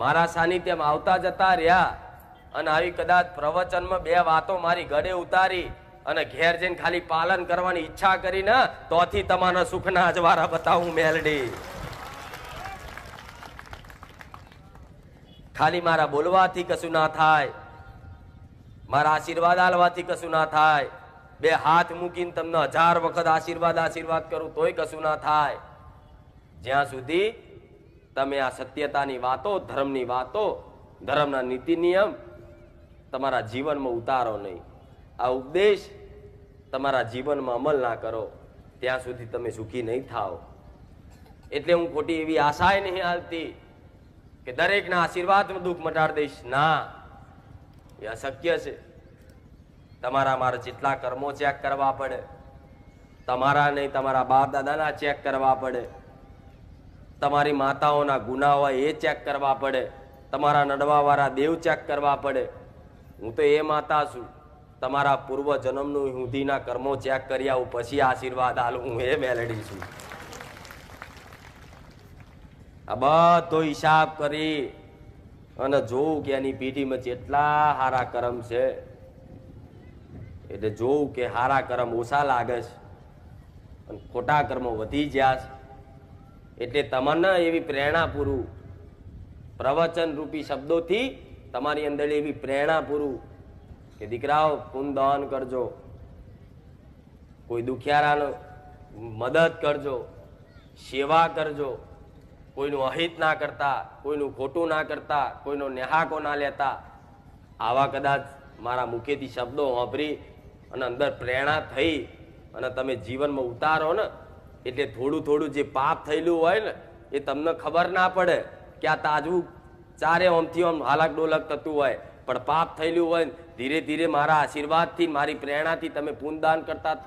મારા સાનિધ્યમાં આવતા જતા રહ્યા અને આવી કદાચ પ્રવચનમાં બે વાતો મારી ગળે ઉતારી અને ઘેર જઈને ખાલી પાલન કરવાની ઈચ્છા કરી ને તોથી તમારા સુખના અજવાળા બતાવું મેલડી. ખાલી મારા બોલવાથી કશું ના થાય, મારા આશીર્વાદ આલવાથી કશું ના થાય, બે હાથ મૂકીને તમને 1000 વખત આશીર્વાદ કરું તોય કશું ના થાય, જ્યાં સુધી તમે આ સત્યતાની વાતો, ધર્મની વાતો, ધર્મના નીતિ નિયમ તમારા જીવનમાં ઉતારો નહીં, આ ઉપદેશ તમારા જીવનમાં અમલ ના કરો, ત્યાં સુધી તમે સુખી નહીં થાઓ. એટલે હું ખોટી એવી આશાએ નહીં હાલતી કે દરેકના આશીર્વાદમાં દુઃખ મટાડી દઈશ. ના, એ અશક્ય છે. તમારા મારા જેટલા કર્મો ચેક કરવા પડે, તમારા નહીં તમારા બાપ દાદાના ચેક કરવા પડે, તમારી માતાઓના ગુના હોય એ ચેક કરવા પડે, તમારા નડવાવાળા દેવ ચેક કરવા પડે. હું તો એ માતા છું, તમારા પૂર્વ જન્મનું હુંધીના કર્મો ચેક કરી આવું પછી આશીર્વાદ આલું. હું એ મેલડી છું. આ બધો હિસાબ કરી અને જોઉં કે એની પેઢીમાં જેટલા હારા કર્મ છે, એટલે જોઉં કે હારા કર્મ ઓછા લાગે છે અને ખોટા કર્મો વધી ગયા છે. એટલે તમને એવી પ્રેરણા પૂરું પ્રવચન રૂપી શબ્દોથી તમારી અંદર એવી પ્રેરણા પૂરું કે દીકરાઓ પુણ્યદાન કરજો, કોઈ દુખિયારાનો મદદ કરજો, સેવા કરજો, કોઈનું અહિત ના કરતા, કોઈનું ખોટું ના કરતા, કોઈનો નેહાકો ના લેતા. આવા કદાચ મારા મુખેથી શબ્દો વાપરી અને અંદર પ્રેરણા થઈ અને તમે જીવનમાં ઉતારો ને, એટલે થોડું થોડું જે પાપ થયેલું હોય ને એ તમને ખબર ના પડે કે આ તાજવું ચારે ઓમથી ઓમ હાલક ડોલક થતું હોય, પણ પાપ થયેલું હોય ને ધીરે ધીરે મારા આશીર્વાદથી, મારી પ્રેરણાથી તમે પુણ્યદાન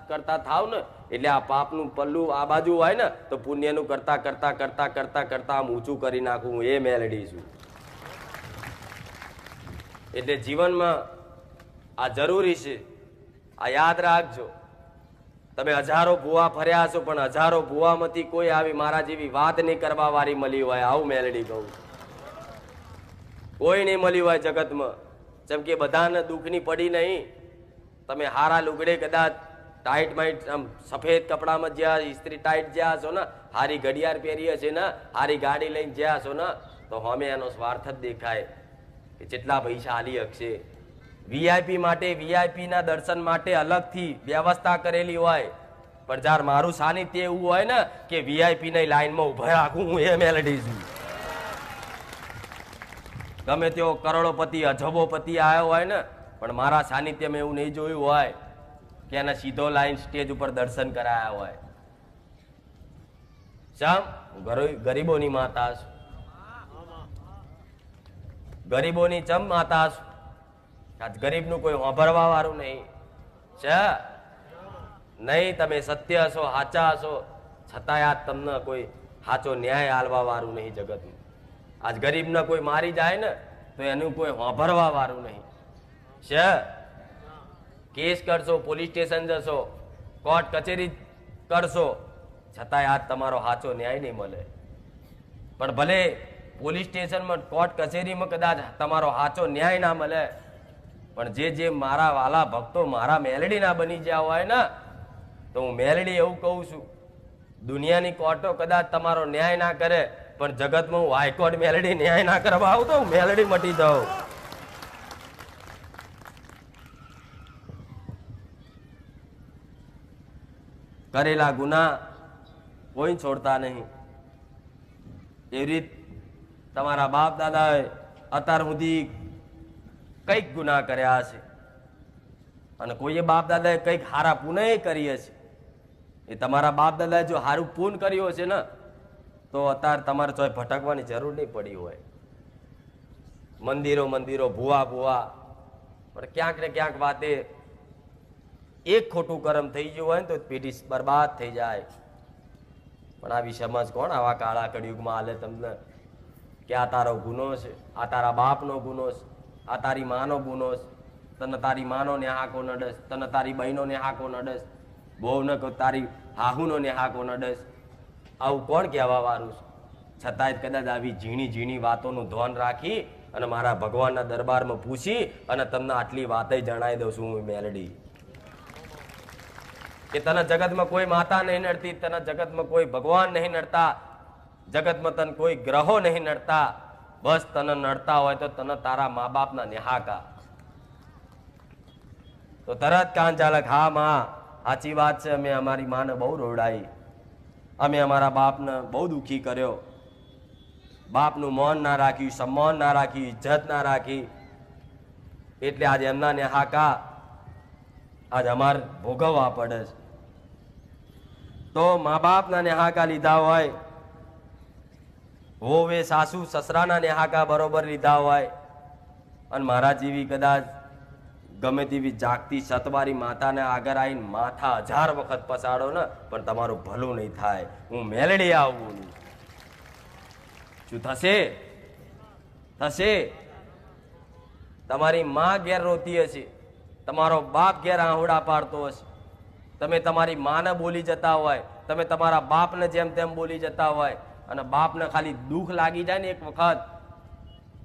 કરતા થાવ ને, એટલે આ પાપનું પલ્લું આ બાજુ હોય ને તો પુણ્યનું કરતા કરતા કરતા કરતા કરતા આમ ઊંચું કરી નાખું. હું એ મેલડી છું. એટલે જીવનમાં આ જરૂરી છે, આ યાદ રાખજો. તમે હજારો ભૂવા ફર્યા છો, પણ હજારો ભૂવામાંથી કોઈ આવી મારા જેવી વાત નહીં કરવા વાળી મળી હોય. આવું મેલડી કહું, કોઈ નહીં મળ્યું હોય જગતમાં. જેમ કે બધાને દુઃખની પડી નહીં. તમે હારા લુગડે કદાચ ટાઈટ માઇટ આમ સફેદ કપડામાં જ્યાં ઇસ્ત્રી ટાઈટ જ્યાં છો ને, હારી ઘડિયાળ પહેરીએ છે ને, હારી ગાડી લઈને જ્યાં છો ને, તો અમે એનો સ્વાર્થ જ દેખાય કે જેટલા પૈસા હાલી શકશે. વીઆઈપી માટે, વીઆઈપી ના દર્શન માટે અલગથી વ્યવસ્થા કરેલી હોય, પણ જ્યારે મારું સાનિધ્ય એવું હોય ને કે વીઆઈપી ની લાઈનમાં ઉભા રાખું. હું એ મેલડી છું. ગમે તેવો કરોડોપતિ, અજબોપતિ આવ્યો હોય ને, પણ મારા સાનિધ્યમાં એવું નહીં જોયું હોય કે એને સીધો લાઈન સ્ટેજ ઉપર દર્શન કરાયા હોય. શમ ગરીબોની માતા છું, ગરીબોની ચમ માતા છું. ગરીબનું કોઈ વાપરવા વાળું નહીં છે નહીં. તમે સત્ય હશો, સાચા હશો, છતાંય આજ તમને કોઈ સાચો ન્યાય આલવા વાળું નહીં જગતનું. આજ ગરીબને કોઈ મારી જાય ને તો એનું કોઈ વાપરવા વાળું નહીં છે. કેસ કરશો, પોલીસ સ્ટેશન જશો, કોર્ટ કચેરી કરશો, છતાંય આજ તમારો સાચો ન્યાય નહીં મળે. પણ ભલે પોલીસ સ્ટેશનમાં, કોર્ટ કચેરીમાં કદાચ તમારો સાચો ન્યાય ના મળે, પણ જે મારા વાલા ભક્તો મારા મેલડી ના બની ગયા હોય ને, તો હું મેલડી એવું કહું છું, દુનિયાની કોર્ટો કદાચ તમારો ન્યાય ના કરે, પણ જગતમાં હું હાઈકોર્ટ મેલડી ન્યાય ના કરવા આવું તો મેલડી મટી જાઉં. કરેલા ગુના કોઈ છોડતા નહીં. એવી રીત તમારા બાપ દાદાએ અત્યાર સુધી કઈક ગુના કર્યા છે, અને કોઈએ બાપ દાદાએ કઈક હારા પુણ્ય કરીએ છે. એ તમારા બાપ દાદાએ જો હારું પુણ્ય કર્યો છે ને, તો અત્યારે તમારે ચોય ભટકવાની જરૂર નહીં પડી હોય. મંદિરો મંદિરો ભૂવા ભૂવા, પણ ક્યાંક ને ક્યાંક વાતે એક ખોટું કર્મ થઈ ગયું હોય ને તો પેઢી બરબાદ થઈ જાય. પણ આવી સમજ કોણ આવા કાળા કળિયુગમાં હાલે તમને કે આ તારો ગુનો છે, આ તારા બાપનો ગુનો છે, આ તારી માનો ગુનો છે, તને તારી માનો ને હાકો નડસ, તને તારી બહેનો ને હાકો નડસ, બહુ ન તારી હાહુનો ને હાકો નડસ. આવું કોણ કહેવા વાળું છે? છતાંય કદાચ આવી ઝીણી ઝીણી વાતોનું ધ્યાન રાખી અને મારા ભગવાનના દરબારમાં પૂછી અને તમને આટલી વાતે જણાવી દઉં છું હું મેલડી, કે તને જગતમાં કોઈ માતા નહીં નડતી, તને જગતમાં કોઈ ભગવાન નહીં નડતા, જગતમાં તને કોઈ ગ્રહો નહીં નડતા, બસ તને નડતા હોય તો તને તારા મા બાપના નેહાકા. તો તરત કાન ચાલક, હા માં સાચી વાત છે, અમે અમારી માને બહુ રોવડાઈ, અમે અમારા બાપને બહુ દુઃખી કર્યો, બાપનું માન ના રાખ્યું, સન્માન ના રાખ્યું, ઇજ્જત ના રાખી, એટલે આજે એમના નેહાકા આજ અમારે ભોગવવા પડે છે. તો મા બાપના નેહાકા લીધા હોય, હોવે સાસુ સસરાના નેહાકા બરોબર લીધા હોય, અને મારા જેવી કદાચ ગમે તેવી જાગતી સતવારી માતાને આગળ આવીને માથા 1000 વખત પસાડો ને પણ તમારું ભલું નહીં થાય. હું મેલડી આવું, શું થશે? થશે. તમારી માં ઘેર રોતી હશે, તમારો બાપ ઘેર આહુડા પાડતો હશે, તમે તમારી માને બોલી જતા હોય, તમે તમારા બાપને જેમ તેમ બોલી જતા હોય, અને બાપને ખાલી દુઃખ લાગી જાય ને એક વખત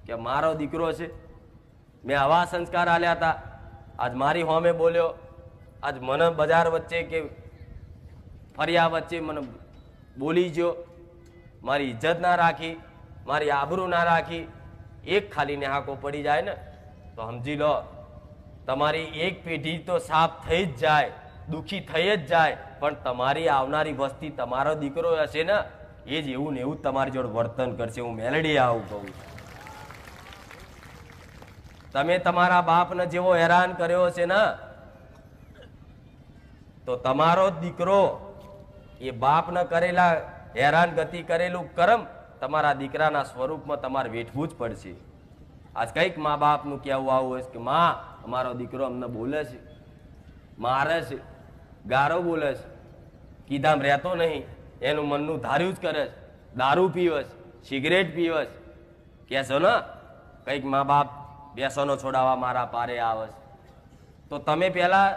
કે મારો દીકરો છે, મેં આવા સંસ્કાર આલ્યા હતા, આજ મારી હોમે બોલ્યો, આજ મને બજાર વચ્ચે કે ફરિયા વચ્ચે મને બોલી ગયો, મારી ઇજ્જત ના રાખી, મારી આબરૂ ના રાખી, એક ખાલી નેહાકો પડી જાય ને તો સમજી લો તમારી એક પેઢી તો સાફ થઈ જ જાય, દુઃખી થઈ જ જાય, પણ તમારી આવનારી વસ્તી તમારો દીકરો હશે ને એ જ એવું ને એવું તમારી જોડે વર્તન કરશે. હું મેલડી આવું કહું. તમે તમારા બાપને જેવો હેરાન કર્યો છે ને તો તમારો દીકરો એ બાપને કરેલા હેરાન ગતિ કરેલું કર્મ તમારા દીકરાના સ્વરૂપમાં તમારે વેઠવું જ પડશે. આજ કઈક મા બાપનું કહેવું આવું હોય કે માં અમારો દીકરો અમને બોલે છે, મારે છે, ગારો બોલે છે, કીધામ રહેતો નહીં, એનું મનનું ધાર્યું જ કરે છે, દારૂ પીવે છે, સિગરેટ પીવે છે, કહેશો ને કઈક મા બાપ બેસનો છોડાવવા મારા પારે આવે છે. તો તમે પેલા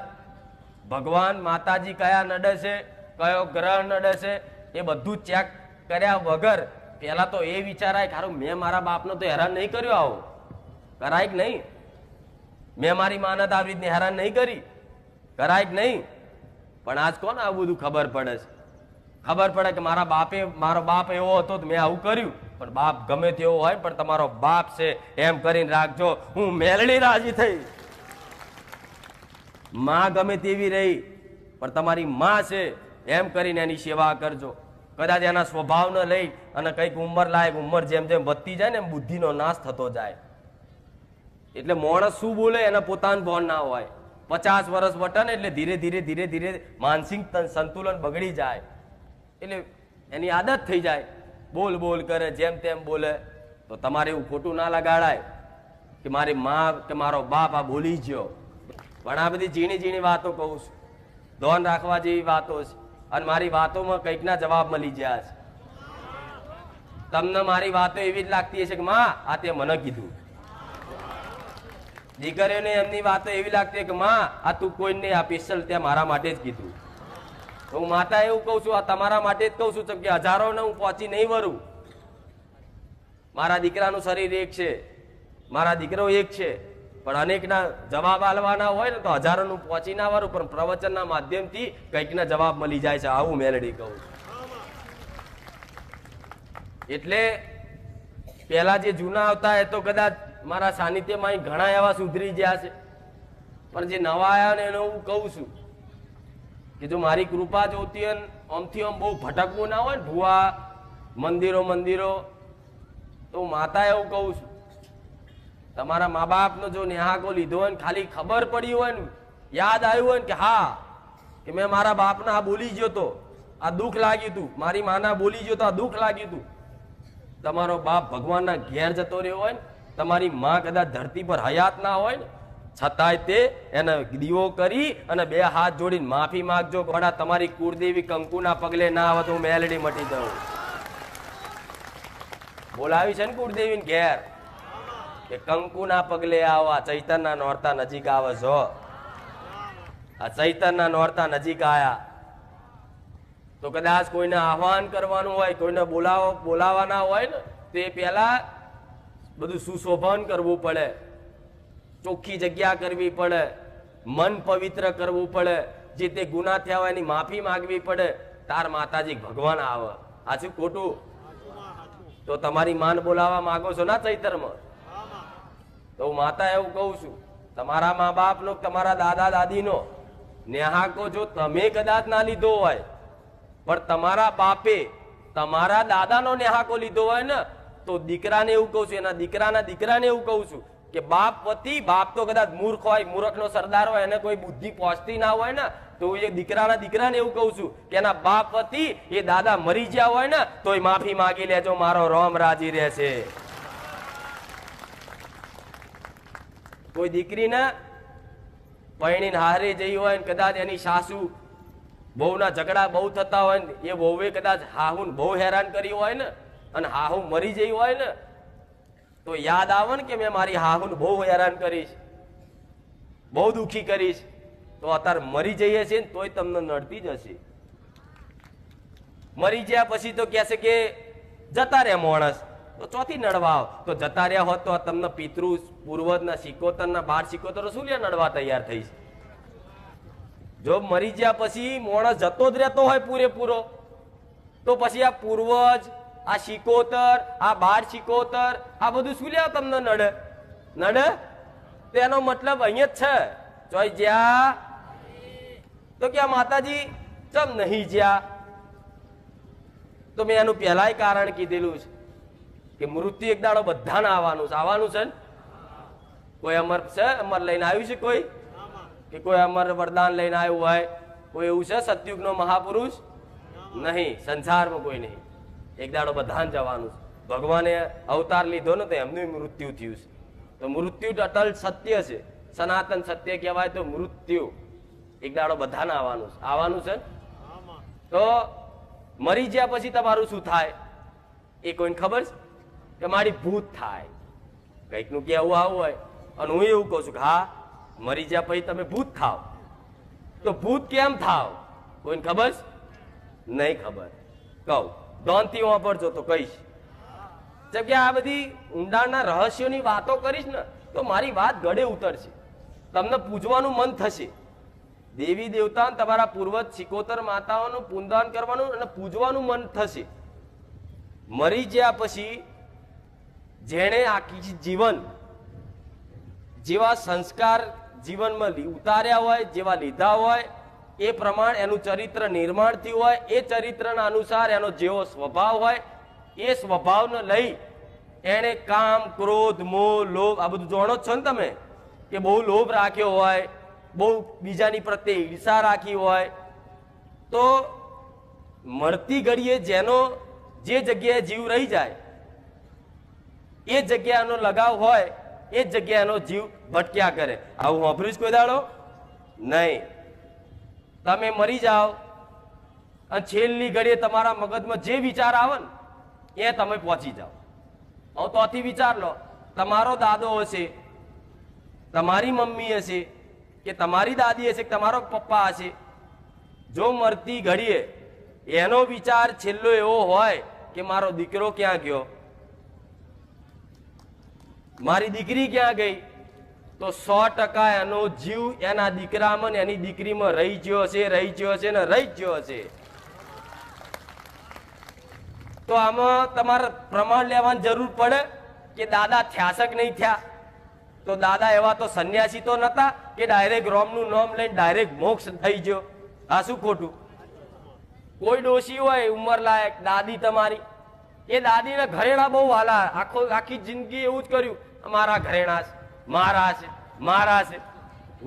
ભગવાન માતાજી કયા નડે છે, કયો ગ્રહ નડે છે, એ બધું ચેક કર્યા વગર પેલા તો એ વિચારાય કે હારું મેં મારા બાપનો તો હેરાન નહીં કર્યો, આવો કરાય કે નહીં, મેં મારી માને તો આવી રીતની હેરાન નહીં કરી, કરાય કે નહીં. પણ આજ કોને આવું બધું ખબર પડે છે? ખબર પડે કે મારો બાપ એવો હતો તો મેં આવું કર્યું, પણ બાપ ગમે તેવો હોય પણ તમારો બાપ છે એમ કરીને રાખજો. હું મેલડી રાજી થઈ, માં ગમે તેવી રહી પણ તમારી માં છે એમ કરીને એની સેવા કરજો. કદાચ એના સ્વભાવને લઈ અને કઈક ઉંમર લાયક ઉંમર જેમ જેમ વધતી જાય ને એમ બુદ્ધિનો નાશ થતો જાય. એટલે માણસ શું બોલે એને પોતાનું ભાન ના હોય. 50 વર્ષ વટે ને એટલે ધીરે ધીરે ધીરે ધીરે માનસિક સંતુલન બગડી જાય, એટલે એની આદત થઈ જાય, બોલ બોલ કરે, જેમ તેમ બોલે. તો તમારે એવું ખોટું ના લગાડાય કે મારી માં કે મારો બાપ આ બોલી ગયો. પણ આ બધી ઝીણી ઝીણી વાતો કહું છું, ધ્યાન રાખવા જેવી વાતો છે, અને મારી વાતોમાં કંઈકના જવાબ મળી ગયા છે. તમને મારી વાતો એવી જ લાગતી હશે કે માં આ તે મને કીધું, દીકરીઓને એમની વાતો એવી લાગતી કે માં આ તું કોઈ નહીં, આ સ્પેશિયલ ત્યાં મારા માટે જ કીધું. હું માતા એવું કઉ છું, આ તમારા માટે જ કઉ છું કે હજારોને હું પહોંચી નહીં વરું. મારા દીકરાનું શરીર એક છે, મારા દીકરો એક છે, પણ અનેકના જવાબ આલવાના હોય ને તો હજારોનું પહોંચી ના વરું, પણ પ્રવચનના માધ્યમથી કંઈકના જવાબ મળી જાય છે. આવું મેલડી કહું. એટલે પેલા જે જૂના આવતા એ તો કદાચ મારા સાનિધ્યમાં ઘણા એવા સુધરી ગયા છે, પણ જે નવા આવ્યા ને એને હું કહું છું કે જો મારી કૃપા જોતી હોય આમથી આમ બહુ ભટકવું ના હોય ને ભૂવા મંદિરો તો માતા એવું કહું છું, તમારા મા બાપનો જો નેહાકો લીધો હોય ને ખાલી ખબર પડી હોય ને, યાદ આવ્યું હોય ને કે હા કે મેં મારા બાપના આ બોલી ગયો તો આ દુઃખ લાગ્યું હતું, મારી માના બોલી ગયો તો આ દુઃખ લાગ્યું હતું. તમારો બાપ ભગવાનના ઘેર જતો રહ્યો હોય ને, તમારી માં કદાચ ધરતી પર હયાત ના હોય ને છતાંય તે એને દીવો કરી અને 2 હાથ જોડીને માફી માંગજો. ઘણા તમારી કુળદેવી કંકુના પગલે ના આવે તો હું મેલડી મટી દઉં. બોલાવી છે ને કુળદેવીને ઘેર કે કંકુના પગલે આવો. આ ચૈતનના નોરતા નજીક આવે છો, આ ચૈતનના નોરતા નજીક આયા તો કદાચ કોઈને આહવાન કરવાનું હોય, કોઈને બોલાવાના હોય ને, તો એ પહેલા બધું સુશોભન કરવું પડે, ચોખ્ખી જગ્યા કરવી પડે, મન પવિત્ર કરવું પડે, જે તે ગુના થયા હોય એની માફી માંગવી પડે, તાર માતાજી ભગવાન આવે. આ શું ખોટું? તો તમારી માન બોલાવા માંગો છો ના ચૈતરમાં? તો હું માતા એવું કહું છું, તમારા મા બાપ નો, તમારા દાદા દાદી નો નેહાકો જો તમે કદાચ ના લીધો હોય, પણ તમારા બાપે તમારા દાદાનો નેહાકો લીધો હોય ને, તો દીકરાને એવું કહું છું, એના દીકરાના દીકરાને એવું કહું છું કે બાપ વતી, બાપ તો કદાચ મૂર્ખ હોય, મૂર્ખનો સરદાર હોય, એને કોઈ બુદ્ધિ પહોંચતી ના હોય ને, તો એ દીકરાના દીકરાને એવું કહું છું કે એના બાપ વતી એ દાદા મરી ગયા હોય ને, તો એ માફી માંગી લેજો, મારો રોમ રાજી રહેશે. કોઈ દીકરીને પરણીને હારે જઈ હોય ને, કદાચ એની સાસુ બહુના ઝઘડા બહુ થતા હોય ને, એ વહુએ કદાચ હાહુને બહુ હેરાન કરી હોય ને, અને હાહુ મરી જઈ હોય ને, તો યાદ આવે ને કે મેં મારી હાહુને બહુ હેરાન કરીશ, બહુ દુખી કરીશ, તો અત્યારે મરી જઈએ છે ને તોય તમને નડતી જ હશે. મરી ગયા પછી તો કહેશે કે જતા રહ્યા માણસ, તો ચોથી નડવા આવ. તો જતા રહ્યા હોત તો તમને પિતૃ પૂર્વજના સિકોતરના 12 સિકોતરો શું લે નડવા તૈયાર થઈશ? જો મરી ગયા પછી માણસ જતો જ રહેતો હોય પૂરેપૂરો, તો પછી આ પૂર્વજ, આ સિકોતર, આ 12 સિકોતર, આ બધું શું લે તમને નડે? નડે? તેનો મતલબ અહીંયા જ છે, જોઈ જ્યાં તો કે માતાજી ચમ નહીં જ્યાં. તો મેં એનું પહેલાય કારણ કીધેલું છે કે મૃત્યુ એક દાડો બધાને આવવાનું છે. આવવાનું છે ને? કોઈ અમર છે, અમર લઈને આવ્યું છે કોઈ? કે કોઈ અમર વરદાન લઈને આવ્યું હોય કોઈ એવું છે સતયુગનો મહાપુરુષ? નહીં, સંસારમાં કોઈ નહીં. એક દાડો બધાને જવાનું છે. ભગવાને અવતાર લીધો ને તો એમનું મૃત્યુ થયું છે. તો મૃત્યુ અટલ સત્ય છે, સનાતન સત્ય કહેવાય. તો મૃત્યુ એક દાડો બધાને આવવાનું છે. આવવાનું છે. તો મરી ગયા પછી તમારું શું થાય એ કોઈને ખબર છે? કે મારી ભૂત થાય, કઈક નું કેવું આવું હોય. અને હું એવું કહું છું કે હા, મરી ગયા પછી તમે ભૂત થાવ. તો ભૂત કેમ થાવ કોઈને ખબર છે? નહીં ખબર. કહું ધોનથી વાપરજો તો કહીશ. જેમ કે આ બધી ઊંડાણના રહસ્યોની વાતો કરીશ ને, તો મારી વાત ગળે ઉતરશે, તમને પૂજવાનું મન થશે. દેવી દેવતા તમારા પૂર્વજ સિકોતર માતાઓનું પૂંદાન કરવાનું અને પૂજવાનું મન થશે. મરી ગયા પછી જેણે આખી જીવન જેવા સંસ્કાર જીવનમાં ઉતાર્યા હોય, જેવા લીધા હોય, એ પ્રમાણે એનું ચરિત્ર નિર્માણ થયું હોય, એ ચરિત્રના અનુસાર એનો જેવો સ્વભાવ હોય, એ સ્વભાવને લઈ એને કામ, ક્રોધ, મોહ, લોભ આ બધું જાણો જ છો ને તમે, કે બહુ લોભ રાખ્યો હોય, બહુ બીજાની પ્રત્યે ઈર્ષા રાખી હોય, તો મળતી ઘડીએ જેનો જે જગ્યાએ જીવ રહી જાય એ જગ્યાનો લગાવ હોય, એ જ જગ્યાનો જીવ ભટક્યા કરે. આવું સાંભળ્યું કોઈ દાડો? નહીં. તમે મરી જાઓ અને છેલ્લી ઘડીએ તમારા મગજમાં જે વિચાર આવે ને એ તમે પહોંચી જાઓ. હવે તોથી વિચાર લો, તમારો દાદો હશે, તમારી મમ્મી હશે, કે તમારી દાદી હશે, કે તમારો પપ્પા હશે, જો મરતી ઘડીએ એનો વિચાર છેલ્લો એવો હોય કે મારો દીકરો ક્યાં ગયો, મારી દીકરી ક્યાં ગઈ, તો 100% એનો જીવ એના દીકરામાં ને એની દીકરીમાં રહી ગયો હશે, રહી ગયો હશે ને રહી ગયો હશે. તો આમાં તમારે પ્રમાણ લેવાની જરૂર પડે કે દાદા થયા છે કે નહીં થયા. તો દાદા એવા તો સંન્યાસી તો નતા કે ડાયરેક્ટ રોમનું નામ લઈને ડાયરેક્ટ મોક્ષ થઈ ગયો. આ શું ખોટું? કોઈ ડોશી હોય ઉંમર લાયક દાદી તમારી, એ દાદીને ઘરેણા બહુ વાલા, આખી જિંદગી એવું જ કર્યું, મારા ઘરેણા છે, મારા છે, મારા છે.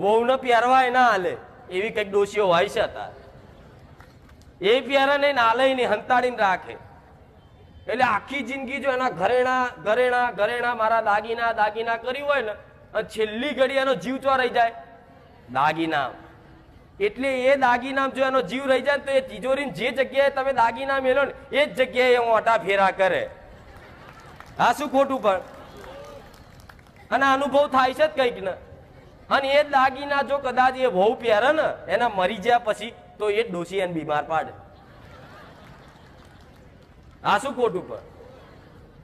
વહુને પહેરવાય ના હાલે એવી કઈક ડોશીઓ હોય છે હતા. એ પહેરે નહીં, હાલે નહીં, હંતાડીને રાખે. એટલે આખી જિંદગી જો એના ઘરેણા ઘરેણા ઘરેણા મારા દાગીના દાગીના કર્યું હોય ને, અને છેલ્લી ઘડી એનો જીવ ચો રહી જાય દાગીના. એટલે એ દાગીના જો એનો જીવ રહી જાય તો એ તિજોરી જે જગ્યાએ તમે દાગીના મેળો ને એ જ જગ્યાએ મોટા ફેરા કરે. આ શું ખોટું? પણ અને અનુભવ થાય છે જ કઈક ને. અને એ દાગીના જો કદાચ એ વહુ પહેરે ને એના મરી ગયા પછી, તો એ ડોશી એને બીમાર પાડે. આ શું ખોટું પર?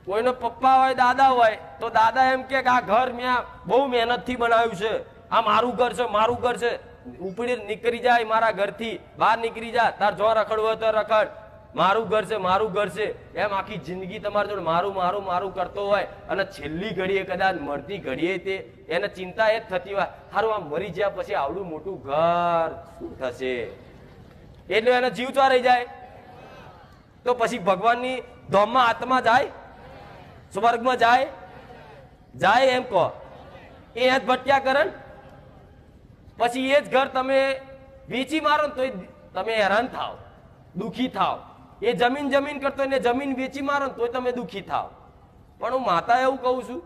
કોઈનો પપ્પા હોય દાદા હોય તો દાદા એમ કે આ ઘર મેં બહુ મહેનતથી બનાવ્યું છે, આ મારું ઘર છે, મારું ઘર છે. ઉપડી નીકળી જાય મારા ઘરથી બહાર નીકળી જા, તાર જો રખડવું હોય તો રખડ, મારું ઘર છે, મારું ઘર છે. એમ આખી જિંદગી તમારી જોડે મારું મારું મારું કરતો હોય અને છેલ્લી ઘડીએ કદાચ મળતી ઘડીએ તે એને ચિંતા એ જ થતી હોય, સારું આ મરી ગયા પછી આવડું મોટું ઘર શું થશે, એટલે એને જીવ ચોરાઈ જાય. તો પછી ભગવાનની ધામમાં આત્મા જાય, સ્વર્ગમાં જાય? જાય એમ કહો. એ જ ભટક્યા કરે ને પછી એ જ ઘર તમે વેચી મારો ને તો તમે હેરાન થાવ, દુઃખી થાવ. એ જમીન જમીન કરતો એને જમીન વેચી મારો ને તો તમે દુઃખી થાવ. પણ હું માતા એવું કહું છું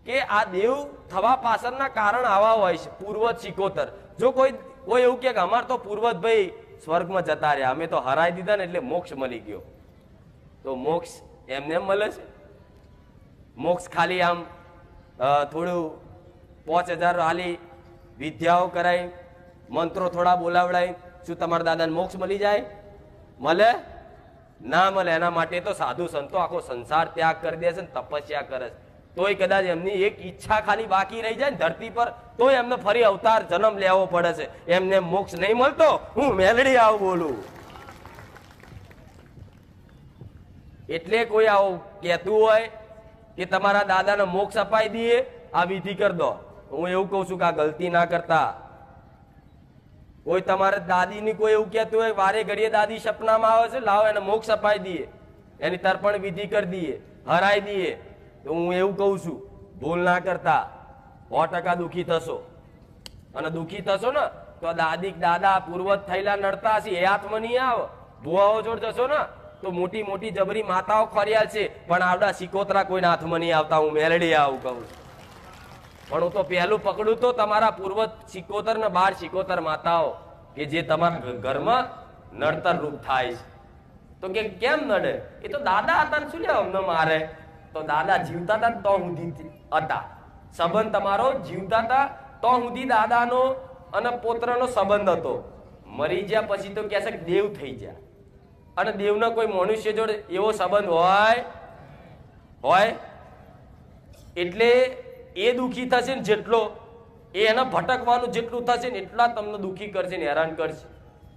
કે આ દેવ થવા પાછળના કારણ આવા હોય છે, પૂર્વજ સિકોતર. જો કોઈ એવું કે અમાર તો પૂર્વજ ભાઈ સ્વર્ગમાં જતા રહ્યા, અમે તો હરાઈ દીધા ને એટલે મોક્ષ મળી ગયો, તો મોક્ષ એમને એમ મળે છે? મોક્ષ ખાલી આમ થોડું 5000 હાલી વિદ્યાઓ કરાય, મંત્રો થોડા બોલાવડાય, શું તમારા દાદાને મોક્ષ મળી જાય? મળે ના મળે. એના માટે તો સાધુ સંતો આખો સંસાર ત્યાગ કરી દે છે ને તપસ્યા કરે છે, તોય કદાચ એમની એક ઈચ્છા ખાલી બાકી રહી જાય ને ધરતી પર, તોય એમને ફરી અવતાર જન્મ લેવો પડે છે. એમને મોક્ષ નહીં મળતો. હું મેલડી આવું બોલું એટલે કોઈ આવું કહેતું હોય કે તમારા દાદાને મોક્ષ અપાઈ દઈએ, આ વિધિ કરી દો, હું એવું કઉ છું કે આ ગલતી ના કરતા. કોઈ તમારે દાદીની કોઈ એવું કહેતું હોય વારે ઘડીએ દાદી સપનામાં આવે છે, લાવો એને મોક્ષ અપાઈ દઈએ, એની તર્પણ વિધિ કરી દઈએ, હરાઈ દઈએ, તો હું એવું કઉ છું ભૂલ ના કરતા. 100% દુઃખી થશો. અને દુઃખી થશો ને તો દાદી દાદા પૂર્વજ થયેલા નડતા હશે એ હાથમાં નહીં આવે. ભુવાઓ જોડ જશો ને તો મોટી મોટી જબરી માતાઓ ખોરિયાલ છે, પણ આવડા સિકોતરા કોઈના હાથમાં નહીં આવતા. હું મેલડી આવું કહું. પણ હું તો પહેલું પકડું તો તમારા પૂર્વજ સિકોતર ને 12 સિકોતર માતાઓ કે જે તમારા ઘરમાં નડતર રૂપ થાય છે. તો કે કેમ નડે? એ તો દાદા હતા ને શું લે અમને મારે? તો દાદા જીવતા હતા તો સુધી હતા સંબંધ, તમારો જીવતા હતા તો સુધી દાદાનો અને પોત્રનો સંબંધ હતો. મરી ગયા પછી તો કહે છે કે દેવ થઈ ગયા, અને દેવના કોઈ મનુષ્ય જોડે એવો સંબંધ હોય? એટલે એ દુઃખી થશે ને જેટલો, એને ભટકવાનું જેટલું થશે ને એટલા તમને દુઃખી કરશે ને હેરાન કરશે.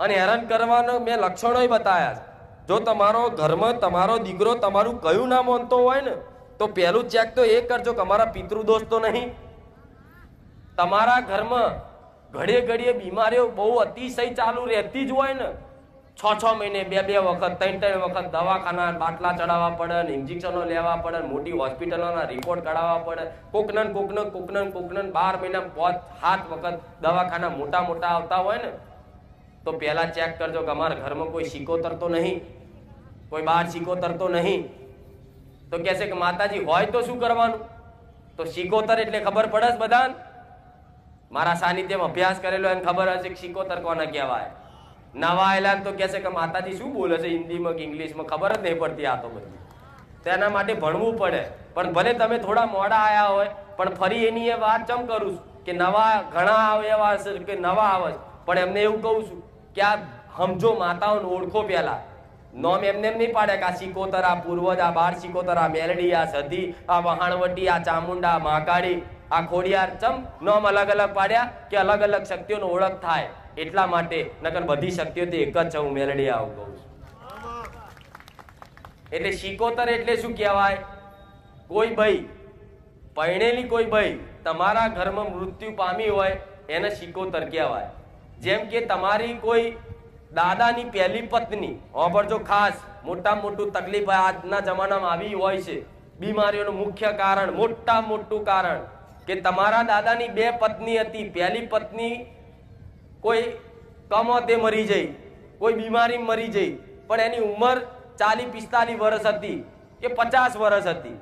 અને હેરાન કરવાનો મેં લક્ષણો બતાવ્યા છે. જો તમારો ઘરમાં તમારો દીકરો તમારું કયું ના માનતો હોય ને તો પહેલું ચેક તો એ કરજો કે અમારા પિતૃદોષ તો નહીં. તમારા ઘરમાં ઘડીએ ઘડીએ બીમારીઓ બહુ અતિશય ચાલુ રહેતી જ હોય ને, 6 મહિને 2 વખત 3 વખત દવાખાના બાટલા ચડાવવા પડે ને, ઇન્જેક્શનો લેવા પડે ને, મોટી હોસ્પિટલોના રિપોર્ટ કઢાવવા પડે, કોકનન 12 મહિના 5-7 વખત દવાખાના મોટા મોટા આવતા હોય ને, તો પહેલા ચેક કરજો કે અમારા ઘરમાં કોઈ સિકોતર તો નહીં, કોઈ 12 સિકોતર તો નહીં. તો કહેશે કે માતાજી હોય તો શું કરવાનું? તો સિકોતર એટલે ખબર પડે જ બધાને. મારા સાનિધ્યમાં અભ્યાસ કરેલો એને ખબર હશે કે સિકોતર કોને કહેવાય. નવા આયેલા તો કહેશે કે માતાજી શું બોલે છે હિન્દીમાં કે ઇંગ્લિશમાં, ખબર જ નહીં પડતી આ તો બધી. તેના માટે ભણવું પડે. પણ ભલે તમે થોડા મોડા આયા હોય, પણ ફરી એની એ વાત ચમ કરું છું કે નવા ઘણા આવે એવા કે નવા આવે, પણ એમને એવું કહું છું કે આ સમજો માતાઓને ઓળખો. પહેલા નોમ એમને એમ નહીં પાડે કે આ સિકોતર, આ પૂર્વજ, આ 12 સિકોતર, આ મેલડી, આ સધી, આ વહાણવટી, આ ચામુંડા, મહાકાળી, આ ખોડિયાર, ચમ નોમ અલગ અલગ પાડ્યા કે અલગ અલગ શક્તિઓનો ઓળખ થાય એટલા માટે. નકર બધી શક્તિઓ તો એક જ છે. હું મેલડી આવું કહું છું. એટલે સિકોતર એટલે શું કહેવાય? કોઈ ભાઈ પરણેલી કોઈ ભાઈ તમારા ઘરમાં મૃત્યુ પામી હોય એને સિકોતર કહેવાય. જેમ કે તમારી કોઈ દાદાની પહેલી પત્ની, જો ખાસ મોટામાં મોટું તકલીફ આજના જમાનામાં આવી હોય છે, બીમારીઓનું મુખ્ય કારણ, મોટામાં મોટું કારણ કે તમારા દાદાની 2 પત્ની હતી. પહેલી પત્ની કોઈ કમોતે મરી જઈ, કોઈ બીમારી મરી જઈ, પણ એની ઉંમર 40-45 વર્ષ હતી કે 50 વર્ષ હતી.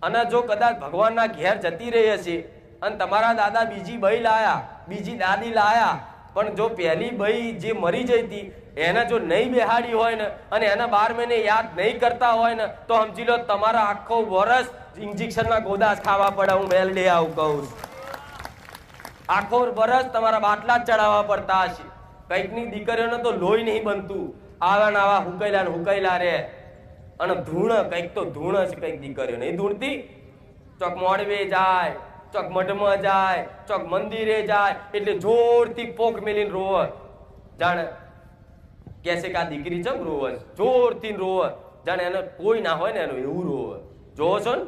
અને જો કદાચ ભગવાનના ઘેર જતી રહી હશે અને તમારા દાદા બીજી ભાઈ લાયા, બીજી દાદી લાયા, પણ જો પહેલી ભાઈ જે મરી જઈ હતી એને જો નહીં બેહાડી હોય ને અને એને 12 મહિને યાદ નહીં કરતા હોય ને તો સમજી લો તમારા આખો વર્ષ ઇન્જેક્શનના ગોદાસ ખાવા પડે. હું મેલડી આવું કહું. આખો વર્ષ તમારા બાટલા જ ચડાવવા પડતા હશે. કંઈકની દીકરીઓને તો લોહી નહીં બનતું, આવા ને આવા હુકાયેલા રે. અને ધૂણ કંઈક તો ધૂણ છે કંઈક દીકરીઓ નહીં ધૂણતી. ચોક મોડવે જાય, ચોક મઢમાં જાય, ચોક મંદિરે જાય એટલે જોરથી પોક મેલીને રોવે. જાણે કેસે કે આ દીકરી ચમ રોવે, જોરથી રોવે, જાણે એને કોઈ ના હોય ને એનું એવું રોવે. જોવો છો ને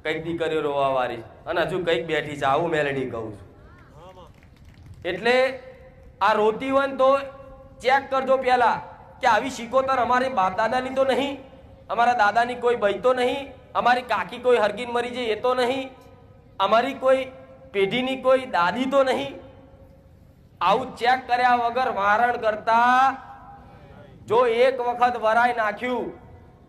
કઈક દીકરીઓ રોવા વાળી, અને હજુ કઈક બેઠી છે, આવું મેલેડી કહું છું. એટલે આ રોતી હોય ને તો ચેક કરજો પેલા કે આવી શિકોતર અમારી બાપ દાદાની તો નહીં, અમારા દાદાની કોઈ બઈ તો નહીં, અમારી કાકી કોઈ હરગીન મરી જાય એ તો નહીં, અમારી કોઈ પેઢીની કોઈ દાદી તો નહીં. આવું ચેક કર્યા વગર વારણ કરતા જો એક વખત વરાય નાખ્યું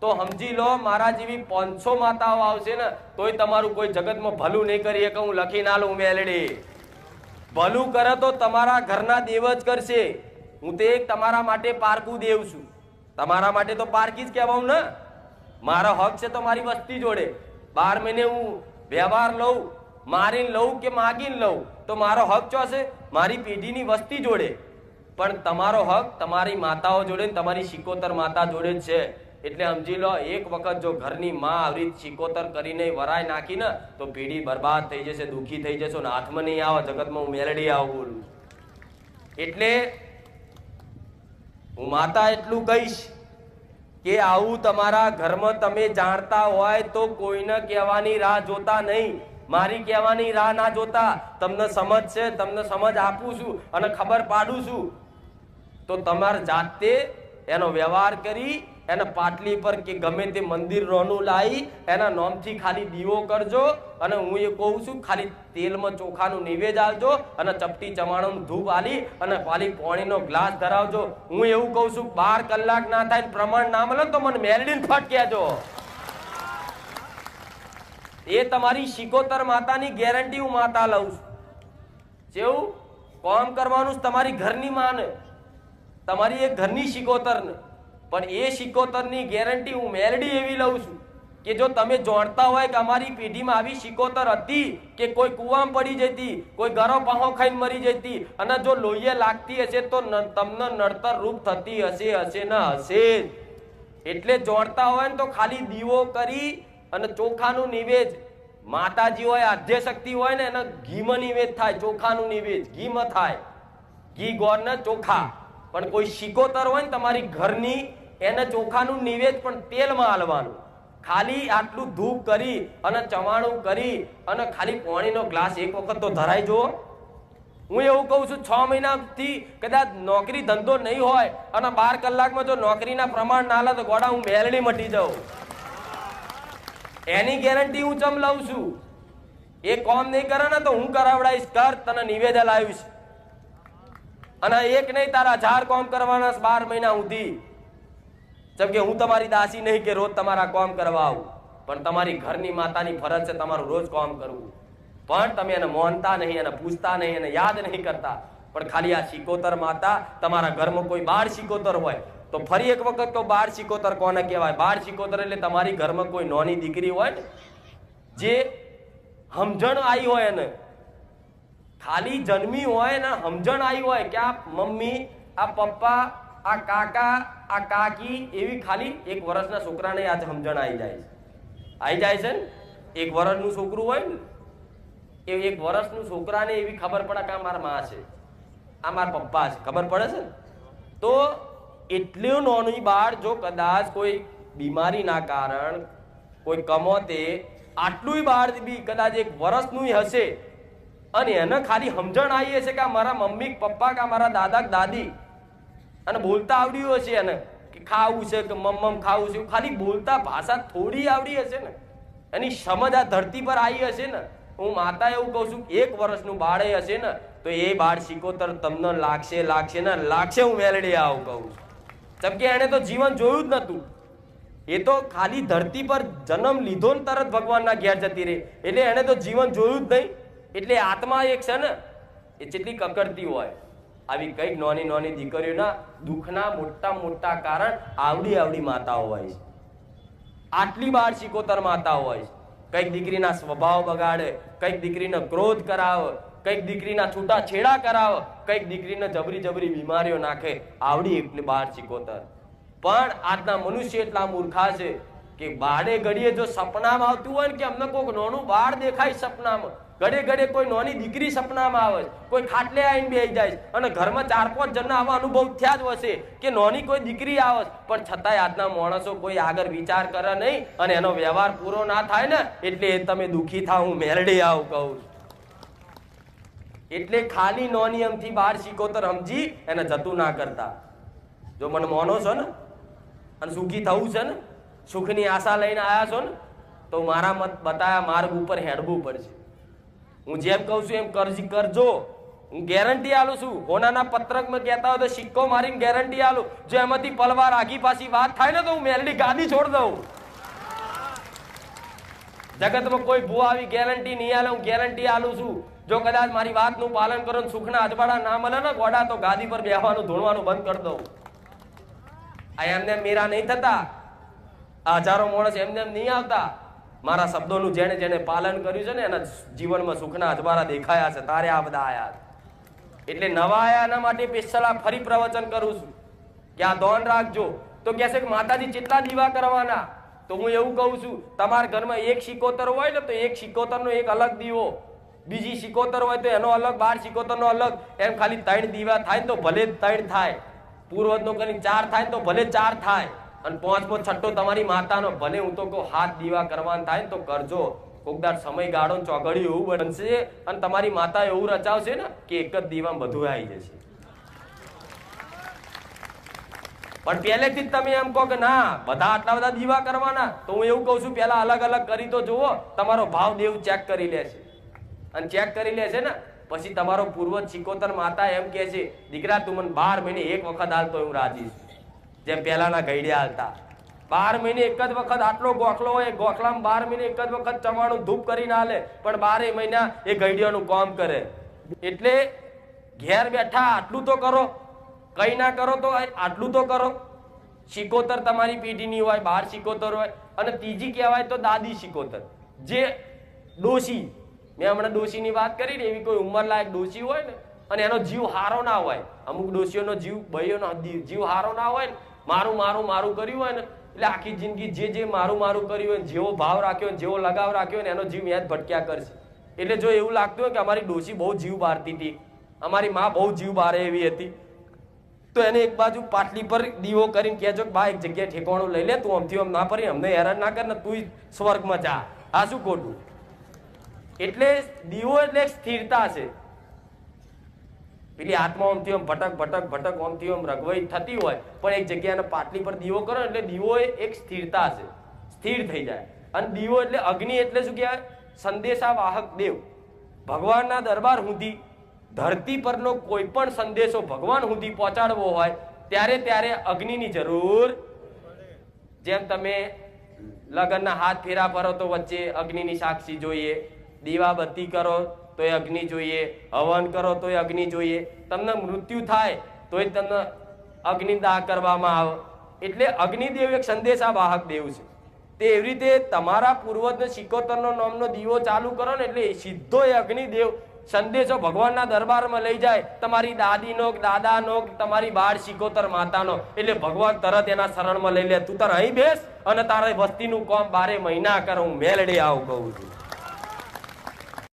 તો સમજી લો મારા જેવી 500 માતાઓ આવશે ને તોય તમારું કોઈ જગતમાં ભલું નહીં કરી શકે. હું લખી ના લઉં મેલડી. ભલું કરે તો તમારા ઘરના દેવ જ કરશે. હું તો એક તમારા માટે પારકું દેવ છું. તમારા માટે તો પારકી જ કહેવાઉં ને. મારો હક છે તો મારી વસ્તી જોડે 12 મહિને હું વ્યવહાર લઉં, મારીને લઉં કે માગીને લઉં તો મારો હક ચો છે મારી પેઢીની વસ્તી જોડે. પણ તમારો હક તમારી માતાઓ જોડે, તમારી શિકોતર માતા જોડે જ છે. એટલે સમજી લો એક વખત જો ઘરની માં આવી શિકોતર કરીને વરાય નાખી ને તો પેઢી બરબાદ થઈ જશે, દુઃખી થઈ જશો ને હાથમાં નહીં આવે. જગતમાં હું મેલડી આવું બોલું. એટલે હું માતા એટલું કહીશ કે આવું તમારા ઘરમાં તમે જાણતા હોય તો કોઈને કહેવાની રાહ જોતા નહીં, મારી કહેવાની રાહ ના જોતા. તમને સમજ છે, તમને સમજ આપું છું અને ખબર પાડું છું તો તમારે જાતે એનો વ્યવહાર કરી એને પાટલી પર કે ગમે તે મંદિર રોનું લાવી એના નામથી ખાલી દીવો કરજો. અને હું એ કહું છું ખાલી તેલમાં ચોખાનું નિવેદ આલજો અને ચપટી ચવાણું ધૂપ આલી અને ખાલી પાણીનો ગ્લાસ ધરાવજો. હું એવું કહું છું 12 કલાક ના થાય પ્રમાણ ના મળે તો મને મેલડીને ફટ કહેજો. એ તમારી શિકોતર માતાની ગેરંટી હું માતા લઉં છું. જેવું કામ કરવાનું તમારી ઘરની માને, તમારી એક ઘરની શિકોતર ને, પણ એ શિકોતરની ગેરંટી હું મેલડી એવી લઉં છું કે જો તમે જાણતા હોય કે અમારી પેઢીમાં આવી શિકોતર હતી કે કોઈ કુવામાં પડી જતી, કોઈ ગરો પાહો ખાઈને મરી જતી અને જો લોહીએ લાગતી હશે તો તમને નડતર રૂપ થતી હશે ને હશે. એટલે જાણતા હોય ને તો ખાલી દીવો કરી અને ચોખાનું નિવેદ, માતાજી હોય આદ્ય શક્તિ હોય ને એને ઘીમાં નિવેદ થાય, ચોખાનું નિવેદ ઘીમાં થાય, ઘી ગોળ ને ચોખા. પણ કોઈ શિકોતર હોય ને તમારી ઘરની એને ચોખાનું નિવેદ પણ તેલમાં હાલવાનું. ખાલી આટલું ધૂપ કરી અને ચવાણું કરી અને ખાલી પાણીનો ગ્લાસ એક વખત તો ધરાઈ જુઓ. હું એવું કહું છું 6 મહિનાથી કદાચ નોકરી ધંધો નહીં હોય અને 12 કલાકમાં જો નોકરીના પ્રમાણ ના લે તો ગોડા હું મેલડી મટી જાઉં. એની ગેરંટી હું ચમ લઉં છું. એ કામ નહીં કરે ને તો હું કરાવડાવીશ, કર તને નિવેદ લાવીશ. અને એક નહીં તારા 1000 કામ કરવાના 12 મહિના સુધી. જેમ કે હું તમારી દાસી નહીં કે રોજ તમારા કામ કરવા આવું, પણ તમારી ઘરની માતાની ફરજ છે તમારું રોજ કામ કરવું. પણ તમે એને માનતા નહીં, એને પૂછતા નહીં, એને યાદ નહીં કરતા. પણ ખાલી આ શિકોતર માતા, તમારા ઘરમાં કોઈ બાળ શિકોતર હોય તો ફરી એક વખત તો બાળ શિકોતર કોને કહેવાય? બાળ શિકોતર એટલે તમારી ઘરમાં કોઈ નાની દીકરી હોય ને જે સમજણ આવી હોય, એને ખાલી જન્મી હોય ને સમજણ આવી હોય કે આ મમ્મી, આ પપ્પા, આ કાકા, આ કાકી, એવી ખાલી 1 વર્ષના છોકરાને આજ સમજણ આવી જાય છે ને. 1 વર્ષનું છોકરું હોય ને એ 1 વર્ષનું છોકરાને એવી ખબર પડે કે આ મારા માં છે, આ મારા પપ્પા છે, ખબર પડે છે ને. તો એટલું નાનું બાળ જો કદાચ કોઈ બીમારીના કારણ કોઈ કમોતે આટલું બાળ બી કદાચ 1 વર્ષનું હશે અને એને ખાલી સમજણ આવી હશે કે આ મારા મમ્મી પપ્પા કે મારા દાદા દાદી, અને બોલતા આવડ્યું હશે એને કે ખાવું છે કે મમ્મ ખાવું છે, ખાલી બોલતા ભાષા થોડી આવડી હશે ને, એની સમજ આ ધરતી પર આવી હશે ને. હું માતા એવું કહું છું 1 વર્ષનું બાળ હશે ને તો એ બાળ શિકોતર તમને લાગશે ને લાગશે. હું મેલડી આવું કહું છું. જેમ કે એને તો જીવન જોયું જ નતું. એ તો ખાલી ધરતી પર જન્મ લીધો ને તરત ભગવાનના ઘેર જતી રહી, એટલે એને તો જીવન જોયું જ નહીં. એટલે આત્મા એક છે ને એ જેટલી કકડતી હોય, આવી કઈક નાની દીકરીઓના દુઃખના મોટા કારણ આવડી માતાઓ હોય છે. આટલી બાળ શિકોતર માતાઓ હોય છે. કઈક દીકરીના સ્વભાવ બગાડે, કઈક દીકરીને ક્રોધ કરાવે, કઈક દીકરીના છૂટા છેડા કરાવે, કઈક દીકરીને જબરી બીમારીઓ નાખે. આવડી એટલી બાળ શિકોતર. પણ આજના મનુષ્ય એટલા મૂર્ખા છે કે બાળે ઘડીએ જો સપનામાં આવતું હોય ને કે અમને કોઈક નાનું બાળ દેખાય સપનામાં, ઘડે ઘડે કોઈ નાની દીકરી સપનામાં આવે, કોઈ ખાટલે આવીને બેસી જાય અને ઘરમાં 4-5 જણના આવા અનુભવ થયા જ હશે કે નાની કોઈ દીકરી આવે, પણ છતાંય આજના માણસો કોઈ આગળ વિચાર કરે નહીં અને એનો વ્યવહાર પૂરો ના થાય ને એટલે તમે દુઃખી થાવ. હું મેલડી આવું કહું. એટલે ખાલી નોની એમથી 12 સમજી એને જતું ના કરતા. જો મને માનો છો ને અને સુખી થવું છે ને, સુખની આશા લઈને આવ્યા છો ને, તો મારા મત બતાયા માર્ગ ઉપર હેડવું પડશે. હું જેમ કહું છું એમ કરજો. હું ગેરંટી આલું છું. હોનાના પત્રકમાં કહેતા હોય તો સિક્કો મારીને ગેરંટી આલું. જો એમાંથી પલવાર આગી પાછી વાત થાય ને તો હું મેલડી ગાદી છોડ દઉં. જગતમાં કોઈ ભૂ આવી ગેરંટી નહીં આલે. હું ગેરંટી આલું છું. જો કદાચ મારી વાતનું પાલન કરો ને સુખના અજવાળા ના મળે ને ગોડા, તો ગાદી પર બેહવાનું ધૂણવાનું બંધ કરી દઉં. આ એમને મેરા નહીં થતા. હજારો માણસ એમને એમ નહીં આવતા. મારા શબ્દોનું જેને જેને પાલન કર્યું છે ને એના જીવનમાં સુખના અજવાળા દેખાયા છે. તારે આ બધા આયા. એટલે નવા આયા એના માટે સ્પેશિયલ ફરી પ્રવચન કરું છું કે આ ધોન રાખજો. તો કહે છે કે માતાજી કેટલા દીવા કરવાના? તો હું એવું કહું છું, તમારા ઘરમાં એક શિકોતર હોય ને તો એક શિકોતરનો એક અલગ દીવો, બીજી શિકોતર હોય તો એનો અલગ, 12 શિકોતરનો અલગ, એમ ખાલી 3 દીવા થાય ને તો ભલે 3 થાય, પૂર્વજનો કરીને 4 થાય તો ભલે 4 થાય, અને 5મો 6ઠો તમારી માતાનો. ભલે હું તો કહું 7 દીવા કરવાના થાય ને તો કરજો. કોકદાર સમયગાળો ચોઘડી એવું બનશે અને તમારી માતા એવું રચાવશે ને કે એક જ દીવામાં બધું આવી જશે. પણ પહેલેથી જ તમે એમ કહો કે ના બધા આટલા બધા દીવા કરવાના, તો હું એવું કહું છું પહેલા અલગ અલગ કરી તો જુઓ. તમારો ભાવ દેવ ચેક કરી લેશે અને ચેક કરી લેશે ને પછી તમારો પૂર્વજ શિકોતર માતા એમ કે છે, દીકરા તું મને 12 મહિને એક વખત હાલતો હું રાજી છું. જેમ પહેલાના ગઈડિયા હાલતા 12 મહિને એક જ વખત આટલો ગોખલો હોય, ગોખલામાં 12 મહિને એક જ વખત ચવાણું ધૂપ કરીને હાલે, પણ 12 મહિના એ ગઈડિયાનું કામ કરે. એટલે ઘેર બેઠા આટલું તો કરો, કઈ ના કરો તો આટલું તો કરો. શિકોતર તમારી પેઢીની હોય, 12 શિકોતર હોય, અને ત્રીજી કહેવાય તો દાદી શિકોતર, જે ડોશી. મેં હમણાં ડોશીની વાત કરી ને, એવી કોઈ ઉંમરલાયક ડોશી હોય ને અને એનો જીવ હારો ના હોય, અમુક ડોશીઓનો જીવ ભાઈઓનો જીવ હારો ના હોય ને, મારું મારું મારું કર્યું હોય ને, એટલે આખી જિંદગી જે મારું મારું કર્યું હોય, જેવો ભાવ રાખ્યો, જેવો લગાવ રાખ્યો ને એનો જીવ યાદ ભટક્યા કરશે. એટલે જો એવું લાગતું હોય કે અમારી ડોશી બહુ જીવ બારતી હતી, અમારી માં બહુ જીવ બારે એવી હતી, તો એને એક બાજુ પાટલી પર દીવો કરીને કહેજો કે બા એક જગ્યાએ ઠેકાણું લઈ લે, તું આમથી આમ ના ફરી, અમને હેરાન ના કર ને, તું સ્વર્ગમાં જા. આ શું ખોટું? એટલે દીવો એટલે સ્થિરતા છે. પેલી આત્મા આમથી આમ ભટક ભટક ભટક આમથી આમ રગવાઈ થતી હોય, પણ એક જગ્યાએ પાટલી પર દીવો કરો એટલે દીવો એક સ્થિરતા છે, સ્થિર થઈ જાય. અને દીવો એટલે અગ્નિ, એટલે શું કહેવાય? સંદેશા વાહક દેવ. ભગવાનના દરબાર સુધી ધરતી પરનો કોઈ પણ સંદેશો ભગવાન સુધી પહોંચાડવો હોય ત્યારે અગ્નિની જરૂર. જેમ તમે લગ્નના હાથ ફેરા ભરો તો વચ્ચે અગ્નિની સાક્ષી જોઈએ, દીવાબત્તી કરો તો એ અગ્નિ જોઈએ, હવન કરો તો એ અગ્નિ જોઈએ, તમને મૃત્યુ થાય તો એ તમને અગ્નિદાહ કરવામાં આવે. એટલે અગ્નિદેવ એક સંદેશા વાહક દેવ છે. તે એવી રીતે તમારા પૂર્વજનો શિકોતરનો નામનો દીવો ચાલુ કરો ને એટલે સીધો એ અગ્નિદેવ સંદેશો ભગવાનના દરબારમાં લઈ જાય, તમારી દાદીનો, દાદાનો, તમારી 12 શિકોતર માતાનો. એટલે ભગવાન તરત એના શરણમાં લઈ લે, તું તાર અહીં બેસ અને તારે વસ્તીનું કામ 12 મહિના કર. હું મેલડી આવું કહું છું.